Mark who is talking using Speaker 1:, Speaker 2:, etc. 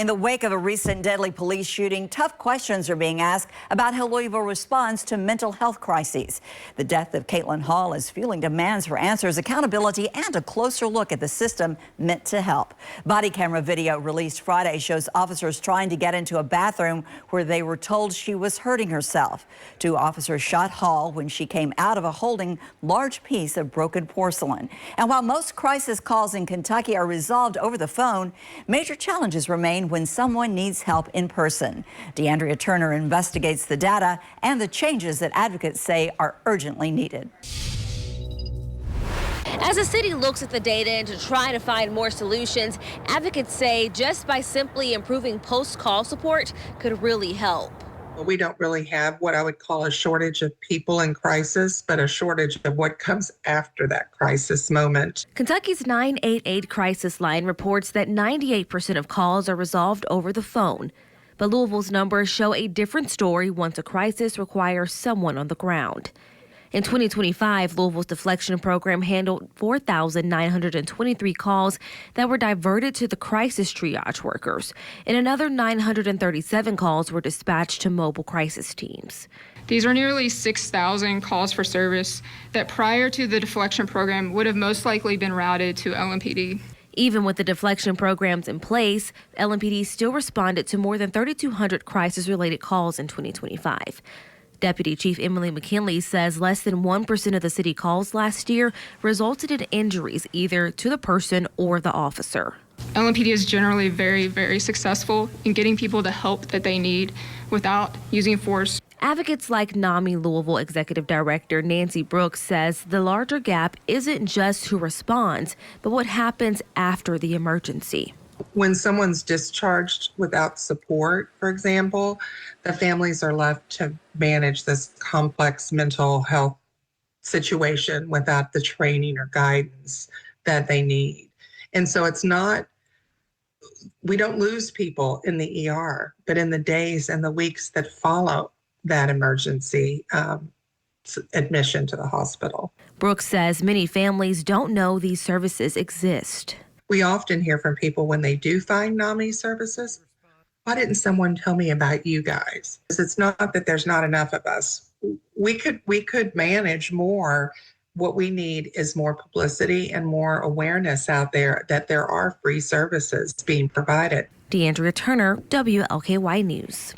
Speaker 1: In the wake of a recent deadly police shooting, tough questions are being asked about how Louisville responds to mental health crises. The death of Caitlin Hall is fueling demands for answers, accountability, and a closer look at the system meant to help. Body camera video released Friday shows officers trying to get into a bathroom where they were told she was hurting herself. 2 officers shot Hall when she came out of a holding large piece of broken porcelain. And while most crisis calls in Kentucky are resolved over the phone, major challenges remain when someone needs help in person. DeAndrea Turner investigates the data and the changes that advocates say are urgently needed.
Speaker 2: As the city looks at the data and to try to find more solutions, advocates say just by simply improving post-call support could really help.
Speaker 3: We don't really have what I would call a shortage of people in crisis, but a shortage of what comes after that crisis moment.
Speaker 2: Kentucky's 988 crisis line reports that 98% of calls are resolved over the phone. But Louisville's numbers show a different story once a crisis requires someone on the ground. In 2025, Louisville's deflection program handled 4,923 calls that were diverted to the crisis triage workers, and another 937 calls were dispatched to mobile crisis teams.
Speaker 4: These are nearly 6,000 calls for service that prior to the deflection program would have most likely been routed to LMPD.
Speaker 2: Even with the deflection programs in place, LMPD still responded to more than 3,200 crisis-related calls in 2025. Deputy Chief Emily McKinley says less than 1% of the city calls last year resulted in injuries either to the person or the officer.
Speaker 4: LMPD is generally very, very successful in getting people the help that they need without using force.
Speaker 2: Advocates like NAMI Louisville Executive Director Nancy Brooks says the larger gap isn't just who responds, but what happens after the emergency.
Speaker 3: When someone's discharged without support, for example, the families are left to manage this complex mental health situation without the training or guidance that they need. And so we don't lose people in the ER, but in the days and the weeks that follow that emergency admission to the hospital.
Speaker 2: Brooks says many families don't know these services exist.
Speaker 3: We often hear from people when they do find NAMI services, why didn't someone tell me about you guys? It's not that there's not enough of us. We could manage more. What we need is more publicity and more awareness out there that there are free services being provided.
Speaker 2: DeAndrea Turner, WLKY News.